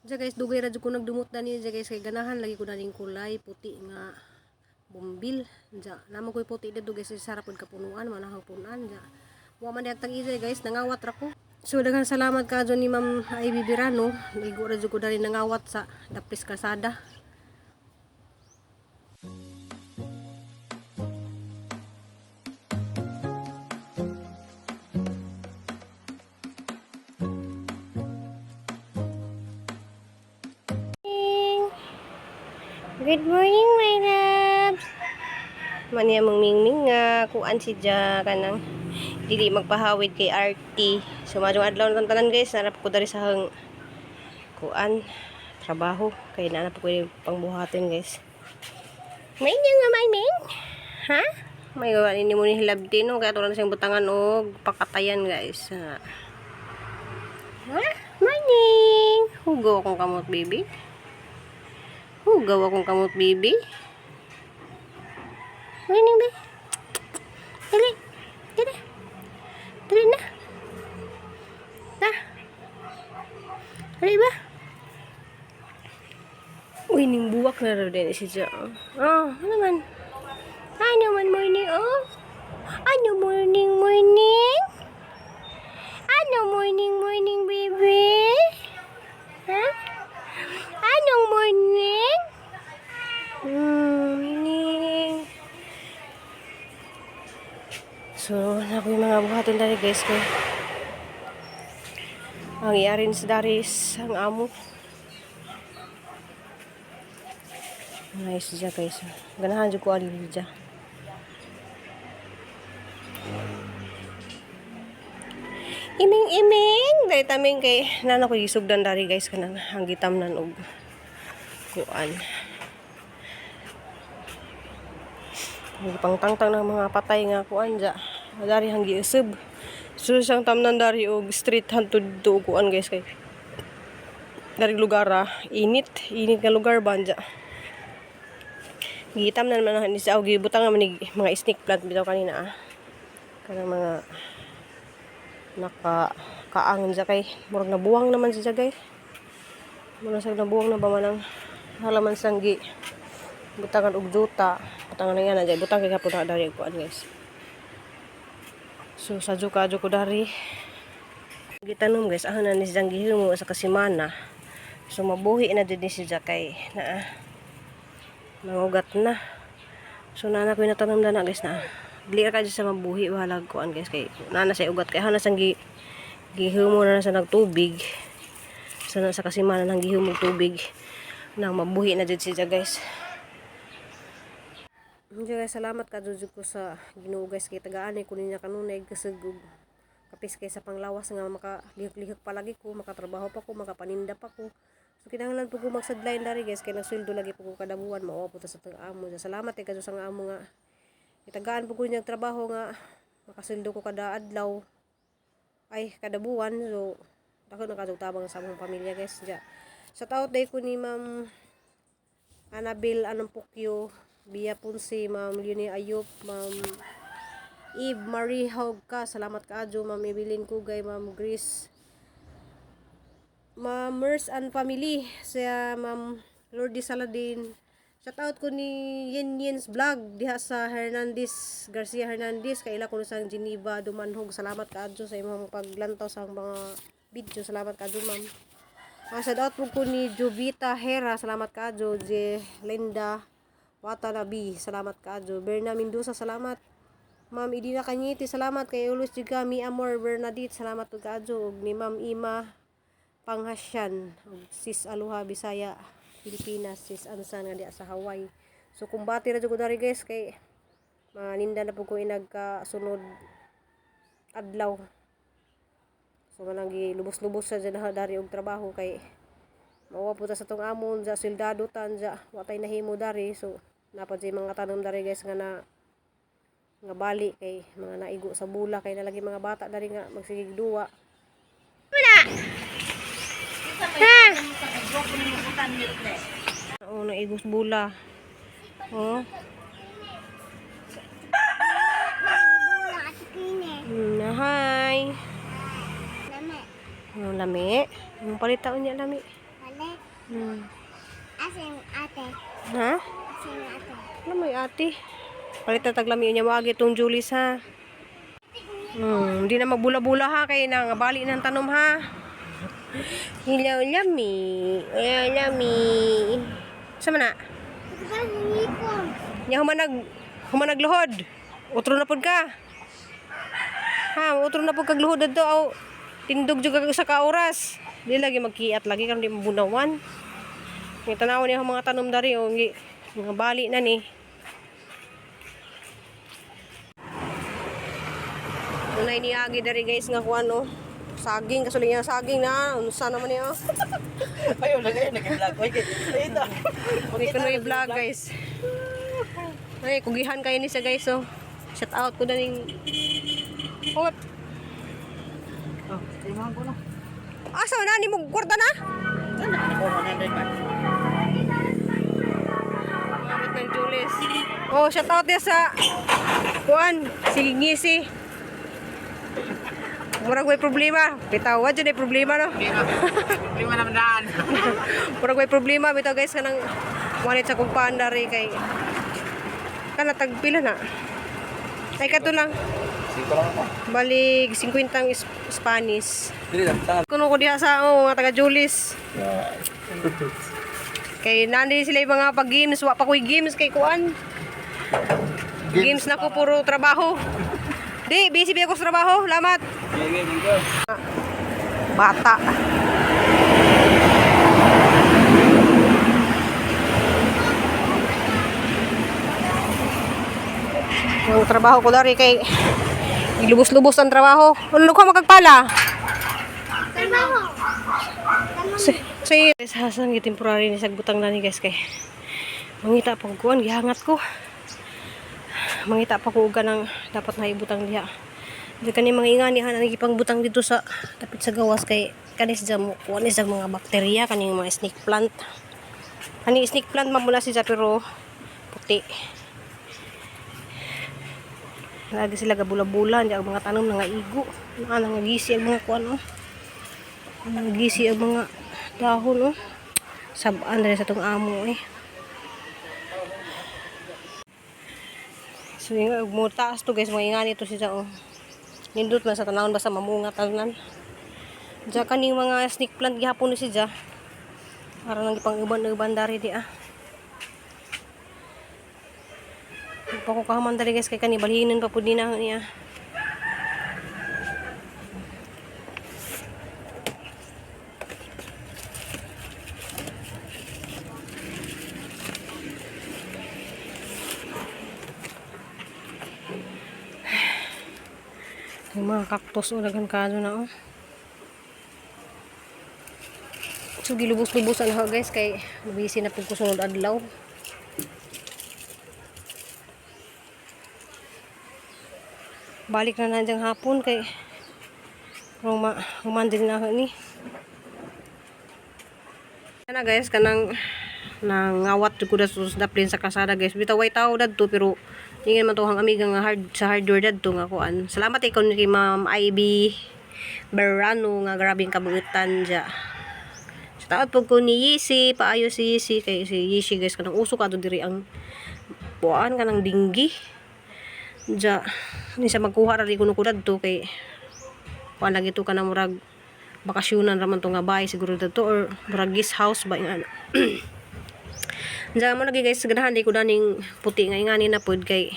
Diya guys, dugay radyo ko nagdumot na niya diya guys, kay ganahan lagi ko na ning kulay puti nga bumbil. Diya, naman ko'y puti dito guys, sarap pod kapunuan, manahang punan diya. Wa man diag tag-iday guys, nangawat ra ko. So daghang salamat ka ni Ma'am Ivy Birano, ligo radyo ko dali nangawat sa Dapis Kalsada. Good morning, my loves. Mani among mingming nga kuan si Ja kanang dili magpahawid kay RT. So madung adlaw kon tanan guys, narap ko dari sa hang kuan trabaho kay naana po ko yung pangbuhaton guys. May nga may ming. Ha? May gawa ni mo ni hilabdi no kaya tulan siyang butangan og pakatayan guys. Ha? Morning. Hugo akong kamot baby. Hugaw akong kamot baby. Morning ba? Dali. Dali. Dali na. Ta. Dali ba? Uy, ning buwak na rin din si Ja. Oh, ano man? Ano man morning, oh? Ano morning, morning? Ano morning, morning, baby? Ha? Anong morning? Morning. So, ako yung mga buhaton dari guys ko. Ang iarin sa daris, ang amo. Nice siya guys. Ganahan dyan ko alin dyan. Iming-iming! Dari taming kay nana ko isugdan dari guys kanang hanggitam nan og kuan. Pangtangtang ng mga patay nga kuan dyan. Dari hanggi usub. So siyang tamnan dari og street hantud do kuan guys kay. Dari lugar init nga lugar banja. Gitam na naman ni sa og gibutang naman mga snake plant bitaw kanina kanang mga kaang dyan kay murag nabuwang naman siya guys. Murag sa nabuwang na ba manang halaman sanggi butangan og juta butangan na yan dyan butang kay kapuna dari kuan guys. So sa juka ko dari gitanom guys ahon na ni siyang gihimo sa kasimana. So mabuhi na din siya kay na nangugat na. So nana ko natanom na guys na dili ka sa mabuhi bahalag kuan guys kay nana sa ugat kay hana sang gihimo na sa nagtubig sa kasimana nang gihimo tubig nang mabuhi na jud siya guys. Guys, salamat ka jud ko sa Ginoo guys kay tagaan ko niya kanunay kasugog kapis kay sa panglawas nga makalihok-lihok palagi ko makatrabaho pa ko makapaninda pa ko. So kinahanglan po ko magsadlain dari guys kay nagsweldo lagi po ko kada buwan mao po ta sa tang amo. Salamat kay kadto sa amo nga itagaan po ko niya trabaho nga makasweldo ko kada adlaw ay kada buwan. So ako nakatugtabang sa among pamilya guys ja. Sa taot day ko ni Ma'am Annabel Anampukyo, Bia Punsi, Ma'am Leonie Ayop, Ma'am Eve Marie Hogka, salamat kaadyo, Ma'am Evelyn Kugay, Ma'am Grace, Ma'am Mers and Family, siya Ma'am Lourdes Saladin. Shout out ko ni Yen's Vlog diha sa Hernandez, Garcia Hernandez, kaila ko sa Geneva, Dumanhog. Salamat kaadyo sa imong paglantaw sa mga video. Salamat kaadyo, ma'am. Shout out ko ni Jovita Hera, salamat kaadyo. Linda Watanabe, salamat kaadyo. Berna Mendoza, salamat. Ma'am Idina Kanyiti, salamat kay Ulus juga Mi Amor Bernadette, salamat pud kaadyo. Og ni Ma'am Ima Panghasyan, sis Aloha Bisaya Pilipinas, sis Ansan nga diya sa Hawaii. So kumbati ra jud ko dari guys kay maninda na po ko inagkasunod adlaw. So manang lubos-lubos sa dyan dari og trabaho kay mawa po ta sa tong amon sa soldado tan ja watay nahimo dari. So napad say mga tanom dari guys nga nga bali kay mga naigo sa bula kay nalagi mga bata dari nga magsigig duwa. Wala. Ha. Oo, naigos bula. Oh. Hi. Lami. Oh, lami. Yung palitaon niya lami. Hmm. Asin ate. Ha? Asin ate. Ano may ate? Palitan taglami niya wag itong Julis ha. Hindi na magbula-bula ha kay nang bali ng tanom ha. Hello, lami. Hello, lami. Sama na? Nya humanag luhod. Utro na pud ka. Ha, utro na pud kag luhod adto aw tindog jud kag usa ka oras. Di lagi magkiat lagi kan di mabunawan. Ni tanaw niya mga tanom dari o mga bali na ni. Unay niagi dari guys nga kuan no. Saging kasuli niya saging na unsa naman niya. Ayo lagay nag-vlog. Oy, ito. Okay kuno i-vlog guys. Ay kugihan kayo ni siya guys so. Shout out ko na ning Hop. Oh, tingnan ko na. Asa na ni mo kwarta na? Ano ko man din ba? Mamit ng Julis. Oh, shout out dia sa kuan si Ngisi. Murag may problema. Bitaw dyan ay problema no. Problema naman daan. Murag may problema bitaw guys kanang wanit sa kong pandari kay kana tagpila na. Ay kato lang. Siko lang ako. Balik 50 ang Spanish. Dili lang tangan. Kuno ko diha sa mga taga Julis. Kay nandi sila yung mga pag-games, wa pa ko'y games kay kuan. Games na ko puro trabaho. Di, busy ba ako sa trabaho? Lamat. Bata. Ang trabaho ko dari kay ilubos-lubos ang trabaho. Ano ko magkagpala? Say, sasang temporary ni sagbutang na ni guys kay mangita pa ko kuan gihangat ko. Mangita pa ko uga ng dapat na ibutang diha. Di kani mga inganihan ang ipang butang dito sa tapit sa gawas kay kanis jam kuan is mga bakterya kaning mga snake plant. Kani snake plant mamula siya pero puti. Lagi sila gabula-bula ang mga tanom nga igo. Nga gisi ang mga kuan oh. Gisi ang mga dahon oh. Sabaan dali sa tong amo eh. So yung mo taas to guys, mga ingani to siya oh. Nindot man sa tanawon basta mamunga tanan. Diya kaning mga snake plant gihapon ni siya. Para nang ipang uban dari di ah. Pa ko kahaman dali guys kay kani balhinin pa pud nina niya. Yung mga cactus o dagan kado na oh. So gilubos-lubosan ako guys kay busy na pud ko sunod adlaw. Balik na nandiyan hapon kay humandin na ako ni. Yan na guys kanang nangawat ko da sus daplin sa kasada guys. Bitaw way tao dadto pero ingin man to ang amiga nga hardware dadto nga kuan. Salamat ikaw ni Ma'am Ivy Berano nga grabing kabuutan dya. Sa taot po ko ni Yisi, paayo si Yisi kay si Yisi guys kanang uso ka do diri ang buan kanang dinggi. Dya ni sa magkuha ra di kuno ko dadto kay kuan lagi to kanang murag bakasyonan ra man to nga bahay siguro dadto or murag guest house ba nga. Diyan mo lagi guys, ganahan di ko daning puti nga ingani na pod kay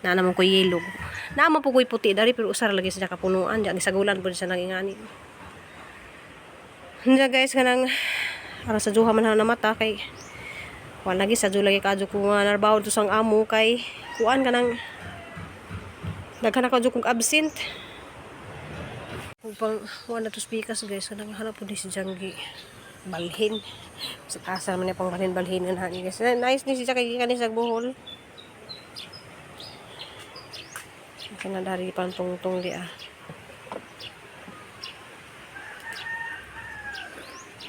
na naman ko yellow. Naman po ko'y puti dari pero usar lagi sa kapunuan diyan gisagulan pod sa nang ingani. Diyan guys kanang para sa duha man na mata kay wala lagi sa lagi kadyo ko nga narbaho to sang amo kay kuan kanang daghan ako kog absent. Upang wala to speakers guys kanang hanap pod si Janggi. Balhin sa asa man niya pang balhin na guys. Nice ni siya kay kanis sa buhol. Kana dari pantungtong di ah.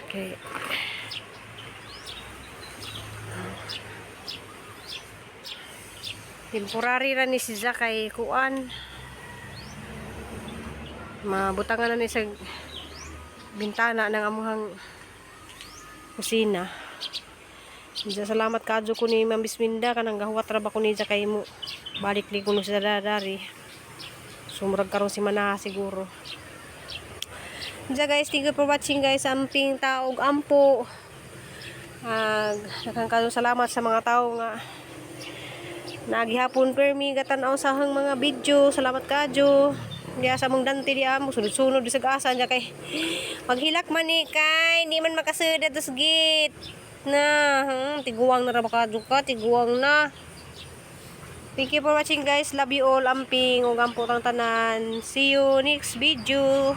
Okay. Temporary ra ni siya kay kuan. Mabutangan na ni sa bintana ng amuhang kusina. Salamat kadyo ko ni Ma'am Bisminda kanang gahuwat ra ba ko ni kay mo. Balik li kuno sa dari. Sumurag karon si Mana siguro. Guys, thank you for watching guys. Amping taog ampo. Nakang salamat sa mga tao nga nagihapon permi gatan-aw sa hang mga video. Salamat kadyo. Diya sa mong dante diya mo sunod-sunod di sa gasa diya kay maghilak man ni kay di man makasudad sa gate na tiguang na ra ba kadyo ka tiguang na. Thank you for watching guys. Love you all. Amping ug ampo tang tanan. See you next video.